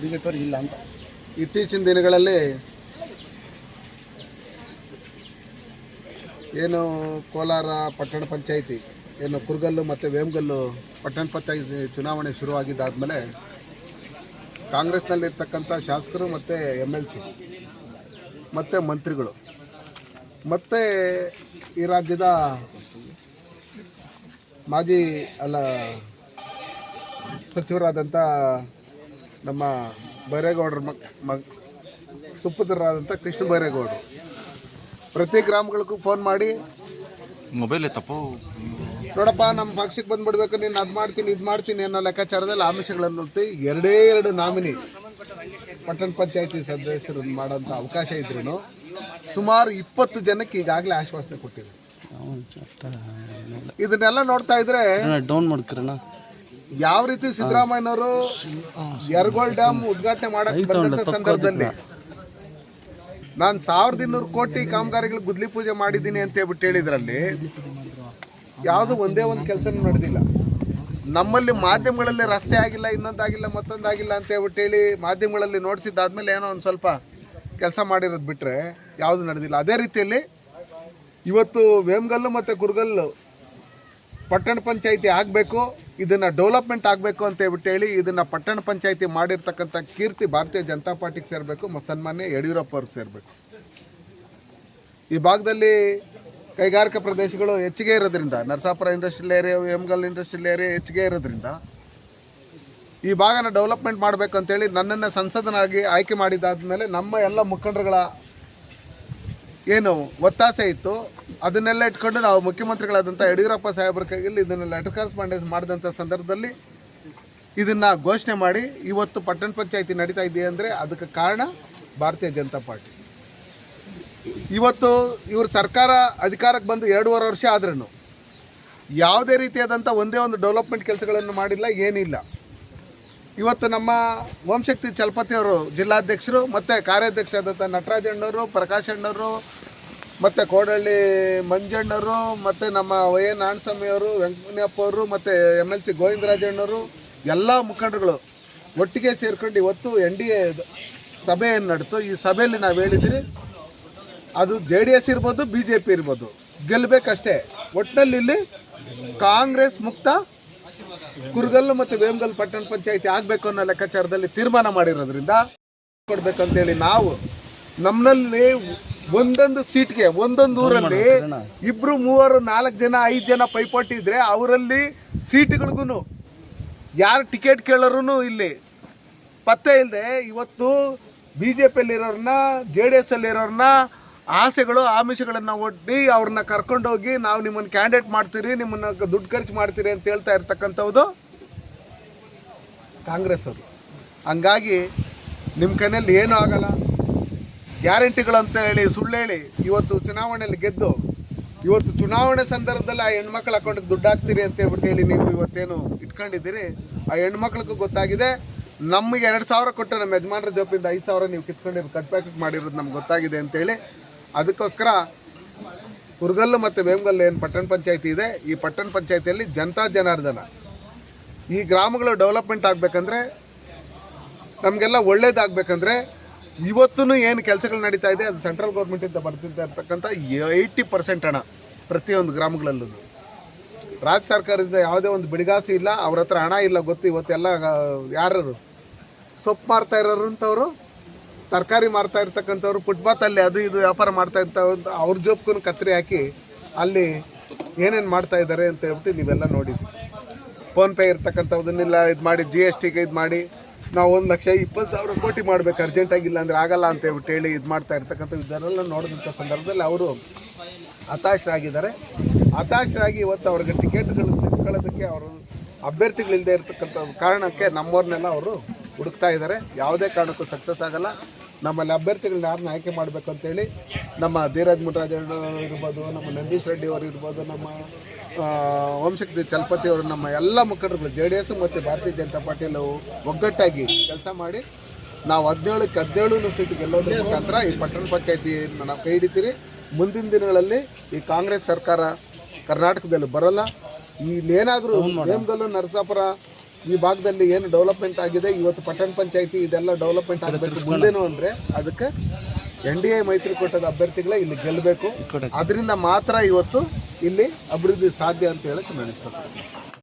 ಬಿಜೆಪಿಯವ್ರಿಗೆ ಇಲ್ಲ ಅಂತ. ಇತ್ತೀಚಿನ ದಿನಗಳಲ್ಲಿ ಏನು ಕೋಲಾರ ಪಟ್ಟಣ ಪಂಚಾಯಿತಿ ಏನು ಕುರ್ಗಲ್ಲು ಮತ್ತು ವೇಮಗಲ್ಲು ಪಟ್ಟಣ ಪಂಚಾಯಿತಿ ಚುನಾವಣೆ ಶುರುವಾಗಿದ್ದಾದಮೇಲೆ ಕಾಂಗ್ರೆಸ್ನಲ್ಲಿರ್ತಕ್ಕಂಥ ಶಾಸಕರು ಮತ್ತು MLC ಮತ್ತು ಮಂತ್ರಿಗಳು ಮತ್ತು ಈ ರಾಜ್ಯದ ಮಾಜಿ ಸಚಿವರಾದಂಥ ನಮ್ಮ ಬೈರೇಗೌಡರ ಸುಪುತ್ರರಾದಂಥ ಕೃಷ್ಣ ಬೈರೇಗೌಡರು ಪ್ರತಿ ಗ್ರಾಮಗಳಿಗೂ ಫೋನ್ ಮಾಡಿ ಮೊಬೈಲ್ ತಪ್ಪು ನೋಡಪ್ಪ ನಮ್ಮ ಪಕ್ಷಕ್ಕೆ ಬಂದುಬಿಡ್ಬೇಕು, ನೀನು ಅದು ಮಾಡ್ತೀನಿ ಇದು ಮಾಡ್ತೀನಿ ಅನ್ನೋ ಲೆಕ್ಕಾಚಾರದಲ್ಲಿ ಆಮಿಷಗಳನ್ನು ಹೊತ್ತಿ ಎರಡು ನಾಮಿನಿ ಪಟ್ಟಣ ಪಂಚಾಯತಿ ಸದಸ್ಯರನ್ನು ಮಾಡೋಂಥ ಅವಕಾಶ ಇದ್ರೂ ಸುಮಾರು 20 ಜನಕ್ಕೆ ಈಗಾಗಲೇ ಆಶ್ವಾಸನೆ ಕೊಟ್ಟಿದೆ. ಇದನ್ನೆಲ್ಲ ನೋಡ್ತಾ ಇದ್ರೆ ಡೌನ್ ಮಾಡ್ತೀರಣ್ಣ. ಯಾವ ರೀತಿ ಸಿದ್ದರಾಮಯ್ಯನವರು ಯರಗೋಳ್ ಡ್ಯಾಮ್ ಉದ್ಘಾಟನೆ ಮಾಡಕ್ಕೆ ಬಂದಂಥ ಸಂದರ್ಭದಲ್ಲಿ ನಾನು 1200 ಕೋಟಿ ಕಾಮಗಾರಿಗಳು ಗುದ್ಲಿ ಪೂಜೆ ಮಾಡಿದ್ದೀನಿ ಅಂತ ಹೇಳ್ಬಿಟ್ಟು ಹೇಳಿದ್ರಲ್ಲಿ ಯಾವುದು ಒಂದೇ ಒಂದು ಕೆಲಸ ನಡೆದಿಲ್ಲ. ನಮ್ಮಲ್ಲಿ ಮಾಧ್ಯಮಗಳಲ್ಲಿ ರಸ್ತೆ ಆಗಿಲ್ಲ, ಇನ್ನೊಂದಾಗಿಲ್ಲ, ಮತ್ತೊಂದಾಗಿಲ್ಲ ಅಂತ ಹೇಳ್ಬಿಟ್ಟು ಹೇಳಿ ಮಾಧ್ಯಮಗಳಲ್ಲಿ ನೋಡಿಸಿದ್ದಾದ್ಮೇಲೆ ಏನೋ ಒಂದು ಸ್ವಲ್ಪ ಕೆಲಸ ಮಾಡಿರೋದು ಬಿಟ್ಟರೆ ಯಾವುದು ನಡೆದಿಲ್ಲ. ಅದೇ ರೀತಿಯಲ್ಲಿ ಇವತ್ತು ವೇಮಗಲ್ಲು ಮತ್ತು ಕುರ್ಗಲ್ಲು ಪಟ್ಟಣ ಪಂಚಾಯಿತಿ ಆಗಬೇಕು, ಇದನ್ನು ಡೆವಲಪ್ಮೆಂಟ್ ಆಗಬೇಕು ಅಂತ ಹೇಳ್ಬಿಟ್ಟು ಹೇಳಿ ಇದನ್ನು ಪಟ್ಟಣ ಪಂಚಾಯಿತಿ ಮಾಡಿರ್ತಕ್ಕಂಥ ಕೀರ್ತಿ ಭಾರತೀಯ ಜನತಾ ಪಾರ್ಟಿಗೆ ಸೇರಬೇಕು ಮತ್ತು ಸನ್ಮಾನ್ಯ ಯಡಿಯೂರಪ್ಪ ಅವ್ರಿಗೆ ಸೇರಬೇಕು. ಈ ಭಾಗದಲ್ಲಿ ಕೈಗಾರಿಕಾ ಪ್ರದೇಶಗಳು ಹೆಚ್ಚಿಗೆ ಇರೋದ್ರಿಂದ, Narasapura industrial area, Vemagal industrial area ಹೆಚ್ಚಿಗೆ ಇರೋದ್ರಿಂದ ಈ ಭಾಗನ ಡೆವಲಪ್ಮೆಂಟ್ ಮಾಡಬೇಕು ಅಂತೇಳಿ ನನ್ನನ್ನು ಸಂಸದನಾಗಿ ಆಯ್ಕೆ ಮಾಡಿದಾದ್ಮೇಲೆ ನಮ್ಮ ಎಲ್ಲ ಮುಖಂಡರುಗಳ ಏನು ಒತ್ತಾಸೆ ಇತ್ತು ಅದನ್ನೆಲ್ಲ ಇಟ್ಕೊಂಡು ನಾವು ಮುಖ್ಯಮಂತ್ರಿಗಳಾದಂಥ ಯಡಿಯೂರಪ್ಪ ಸಾಹೇಬ್ರ ಕೈಯಲ್ಲಿ ಇದನ್ನು ಲೆಟರ್ ಕರೆಸ್ಪಾಂಡೆನ್ಸ್ ಮಾಡಿದಂಥ ಸಂದರ್ಭದಲ್ಲಿ ಇದನ್ನು ಘೋಷಣೆ ಮಾಡಿ ಇವತ್ತು ಪಟ್ಟಣ ಪಂಚಾಯಿತಿ ನಡೀತಾ ಇದೆಯಾ ಅಂದರೆ ಅದಕ್ಕೆ ಕಾರಣ ಭಾರತೀಯ ಜನತಾ ಪಾರ್ಟಿ. ಇವತ್ತು ಇವರು ಸರ್ಕಾರ ಅಧಿಕಾರಕ್ಕೆ ಬಂದು 2.5 ವರ್ಷ ಆದ್ರೂ ಯಾವುದೇ ರೀತಿಯಾದಂಥ ಒಂದೇ ಒಂದು ಡೆವಲಪ್ಮೆಂಟ್ ಕೆಲಸಗಳನ್ನು ಮಾಡಿಲ್ಲ, ಏನಿಲ್ಲ. ಇವತ್ತು ನಮ್ಮ ಓಂಶಕ್ತಿ ಚಲಪತಿಯವರು ಜಿಲ್ಲಾಧ್ಯಕ್ಷರು ಮತ್ತು ಕಾರ್ಯಾಧ್ಯಕ್ಷರಾದಂಥ ನಟರಾಜಣ್ಣವರು, ಪ್ರಕಾಶ್ ಅಣ್ಣವರು ಮತ್ತು ಕೋಡಹಳ್ಳಿ ಮಂಜಣ್ಣವರು ಮತ್ತು ನಮ್ಮ YN ನಾರಾಯಣಸ್ವಾಮಿಯವರು, ವೆಂಕಟಪ್ಪ ಅವರು ಮತ್ತು MLC ಗೋವಿಂದರಾಜಣ್ಣವರು ಎಲ್ಲ ಮುಖಂಡರುಗಳು ಒಟ್ಟಿಗೆ ಸೇರ್ಕೊಂಡು ಇವತ್ತು NDA ಸಭೆಯನ್ನು ನಡೆತು. ಈ ಸಭೆಯಲ್ಲಿ ನಾವು ಹೇಳಿದ್ರಿ ಅದು JDS ಇರ್ಬೋದು, BJP ಇರ್ಬೋದು, ಗೆಲ್ಲಬೇಕಷ್ಟೇ. ಒಟ್ಟಿನಲ್ಲಿ ಇಲ್ಲಿ ಕಾಂಗ್ರೆಸ್ ಮುಕ್ತ ಕುರ್ಗಲ್ಲು ಮತ್ತು ವೇಮಗಲ್ ಪಟ್ಟಣ ಪಂಚಾಯಿತಿ ಆಗಬೇಕು ಅನ್ನೋ ಲೆಕ್ಕಾಚಾರದಲ್ಲಿ ತೀರ್ಮಾನ ಮಾಡಿರೋದ್ರಿಂದ ಕೊಡ್ಬೇಕಂತೇಳಿ ನಾವು ನಮ್ಮಲ್ಲಿ ಒಂದೊಂದು ಸೀಟ್ಗೆ ಒಂದೊಂದು ಊರಲ್ಲಿ 2, 3, 4 ಜನ 5 ಜನ ಪೈಪೋಟಿ ಇದ್ರೆ ಅವರಲ್ಲಿ ಸೀಟ್ಗಳಿಗೂ ಯಾರು ಟಿಕೆಟ್ ಕೇಳೋರು ಇಲ್ಲಿ ಪತ್ತೆ ಇಲ್ಲದೆ ಇವತ್ತು BJPಯಲ್ಲಿರೋರನ್ನ JDSಯಲ್ಲಿರೋರನ್ನ ಆಸೆಗಳು ಆಮಿಷಗಳನ್ನು ಒಡ್ಡಿ ಅವ್ರನ್ನ ಕರ್ಕೊಂಡೋಗಿ ನಾವು ನಿಮ್ಮನ್ನು ಕ್ಯಾಂಡಿಡೇಟ್ ಮಾಡ್ತೀರಿ, ನಿಮ್ಮನ್ನು ದುಡ್ಡು ಖರ್ಚು ಮಾಡ್ತೀರಿ ಅಂತ ಹೇಳ್ತಾ ಇರ್ತಕ್ಕಂಥದ್ದು ಕಾಂಗ್ರೆಸ್ ಅವರು. ಹಂಗಾಗಿ ನಿಮ್ಮ ಕೈಯಲ್ಲಿ ಏನೂ ಆಗಲ್ಲ, ಗ್ಯಾರಂಟಿಗಳು ಅಂತ ಹೇಳಿ ಸುಳ್ಳು ಹೇಳಿ ಇವತ್ತು ಚುನಾವಣೆಯಲ್ಲಿ ಗೆದ್ದು ಇವತ್ತು ಚುನಾವಣೆ ಸಂದರ್ಭದಲ್ಲಿ ಆ ಹೆಣ್ಮಕ್ಳ ಅಕೌಂಟಿಗೆ ದುಡ್ಡು ಹಾಕ್ತೀರಿ ಅಂತ ಹೇಳ್ಬಿಟ್ಟು ಹೇಳಿ ನೀವು ಇವತ್ತೇನು ಇಟ್ಕೊಂಡಿದ್ದೀರಿ. ಆ ಹೆಣ್ಮಕ್ಳಿಗೂ ಗೊತ್ತಾಗಿದೆ, ನಮಗೆ 2,000 ಕೊಟ್ಟು ನಮ್ಮ ಯಜಮಾನರ ಜೋಪಿಂದ 5,000 ನೀವು ಕಿತ್ಕೊಂಡಿರೋ ಕಟ್ ಪ್ಯಾಕೆಟ್ ಮಾಡಿರೋದು ನಮ್ಗೆ ಗೊತ್ತಾಗಿದೆ ಅಂತೇಳಿ ಅದಕ್ಕೋಸ್ಕರ ಕುರ್ಗಲ್ಲು ಮತ್ತು ವೇಮಗಲ್ಲು ಏನು ಪಟ್ಟಣ ಪಂಚಾಯಿತಿ ಇದೆ, ಈ ಪಟ್ಟಣ ಪಂಚಾಯಿತಿಯಲ್ಲಿ ಜನತಾ ಜನಾರ್ದನ ಈ ಗ್ರಾಮಗಳು ಡೆವಲಪ್ಮೆಂಟ್ ಆಗಬೇಕಂದ್ರೆ, ನಮಗೆಲ್ಲ ಒಳ್ಳೇದಾಗಬೇಕಂದ್ರೆ ಇವತ್ತೂ ಏನು ಕೆಲಸಗಳು ನಡೀತಾ ಇದೆ ಅದು ಸೆಂಟ್ರಲ್ ಗೌರ್ಮೆಂಟಿಂದ ಬರ್ತಿರ್ತಾ ಇರ್ತಕ್ಕಂಥ 80% ಹಣ ಪ್ರತಿಯೊಂದು ಗ್ರಾಮಗಳಲ್ಲೂ. ರಾಜ್ಯ ಸರ್ಕಾರದಿಂದ ಯಾವುದೇ ಒಂದು ಬಿಡಿಗಾಸಿ ಇಲ್ಲ, ಅವ್ರ ಹತ್ರ ಹಣ ಇಲ್ಲ ಗೊತ್ತು. ಇವತ್ತೆಲ್ಲ ಯಾರು ಸೊಪ್ಪು ಮಾರ್ತಾ ಇರೋರು ಅಂತವರು, ತರಕಾರಿ ಮಾರ್ತಾ ಇರ್ತಕ್ಕಂಥವ್ರು, ಫುಟ್ಪಾತಲ್ಲಿ ಅದು ಇದು ವ್ಯಾಪಾರ ಮಾಡ್ತಾ ಇರ್ತವಂಥ ಅವ್ರ ಜೋಬ್ಗೂ ಕತ್ತರಿ ಹಾಕಿ ಅಲ್ಲಿ ಏನೇನು ಮಾಡ್ತಾ ಇದ್ದಾರೆ ಅಂತ ಹೇಳ್ಬಿಟ್ಟು ನೀವೆಲ್ಲ ನೋಡಿದ್ವಿ. ಫೋನ್ಪೇ ಇರ್ತಕ್ಕಂಥದ್ದನ್ನೆಲ್ಲ ಇದು ಮಾಡಿ GSTಗೆ ಇದು ಮಾಡಿ ನಾವು 1,20,000 ಕೋಟಿ ಮಾಡಬೇಕು ಅರ್ಜೆಂಟಾಗಿಲ್ಲ ಅಂದರೆ ಆಗಲ್ಲ ಅಂತ ಹೇಳ್ಬಿಟ್ಟು ಹೇಳಿ ಇದು ಮಾಡ್ತಾ ಇರ್ತಕ್ಕಂಥ ಇದನ್ನೆಲ್ಲ ನೋಡಿದಂಥ ಸಂದರ್ಭದಲ್ಲಿ ಅವರು ಹತಾಶರಾಗಿದ್ದಾರೆ. ಹತಾಶರಾಗಿ ಇವತ್ತು ಅವ್ರಿಗೆ ಟಿಕೆಟ್ಗಳು ತೆಗೆದುಕೊಳ್ಳೋದಕ್ಕೆ ಅವರು ಅಭ್ಯರ್ಥಿಗಳಿಲ್ಲದೆ ಇರತಕ್ಕಂಥ ಕಾರಣಕ್ಕೆ ನಮ್ಮವ್ರನ್ನೆಲ್ಲ ಅವರು ಹುಡುಕ್ತಾ ಇದ್ದಾರೆ. ಯಾವುದೇ ಕಾರಣಕ್ಕೂ ಸಕ್ಸಸ್ ಆಗಲ್ಲ. ನಮ್ಮಲ್ಲಿ ಅಭ್ಯರ್ಥಿಗಳನ್ನ ಯಾರನ್ನ ಆಯ್ಕೆ ಮಾಡಬೇಕು ಅಂತೇಳಿ ನಮ್ಮ ಧೀರಜ್ ಮುನರಾಜಣ್ಣ ಇರ್ಬೋದು, ನಮ್ಮ ನಂದೀಶ್ ರೆಡ್ಡಿ ಅವರು ಇರ್ಬೋದು, ನಮ್ಮ ಓಂಶಕ್ತಿ ಚಲಪತಿ ಅವರು, ನಮ್ಮ ಎಲ್ಲ ಮುಖಂಡರುಗಳು JDS ಮತ್ತು ಭಾರತೀಯ ಜನತಾ ಪಾರ್ಟಿಯಲ್ಲಿ ಒಗ್ಗಟ್ಟಾಗಿ ಕೆಲಸ ಮಾಡಿ ನಾವು 17ಕ್ಕೆ 17 ಸೀಟ್ ಗೆಲ್ಲೋದ್ರ ಮುಖಾಂತರ ಈ ಪಟ್ಟಣ ಪಂಚಾಯಿತಿಯನ್ನು ನಾವು ಕೈ ಹಿಡಿತೀರಿ. ಮುಂದಿನ ದಿನಗಳಲ್ಲಿ ಈ ಕಾಂಗ್ರೆಸ್ ಸರ್ಕಾರ ಕರ್ನಾಟಕದಲ್ಲಿ ಬರೋಲ್ಲ. ಇಲ್ಲೇನಾದರೂ ವೇಮಗಲ್ಲು, ನರಸಾಪುರ ಈ ಭಾಗದಲ್ಲಿ ಏನು ಡೆವಲಪ್ಮೆಂಟ್ ಆಗಿದೆ, ಇವತ್ತು ಪಟ್ಟಣ ಪಂಚಾಯತಿ ಇದೆಲ್ಲ ಡೆವಲಪ್ಮೆಂಟ್ ಆಗಬೇಕು ಮುಂದೇನು ಅಂದರೆ ಅದಕ್ಕೆ NDA ಮೈತ್ರಿಕೂಟದ ಅಭ್ಯರ್ಥಿಗಳೇ ಇಲ್ಲಿ ಗೆಲ್ಲಬೇಕು. ಅದರಿಂದ ಮಾತ್ರ ಇವತ್ತು ಇಲ್ಲಿ ಅಭಿವೃದ್ಧಿ ಸಾಧ್ಯ ಅಂತ ಹೇಳಕ್ಕೆ ನಾನು ಇಷ್ಟಪಡ್ತೀನಿ.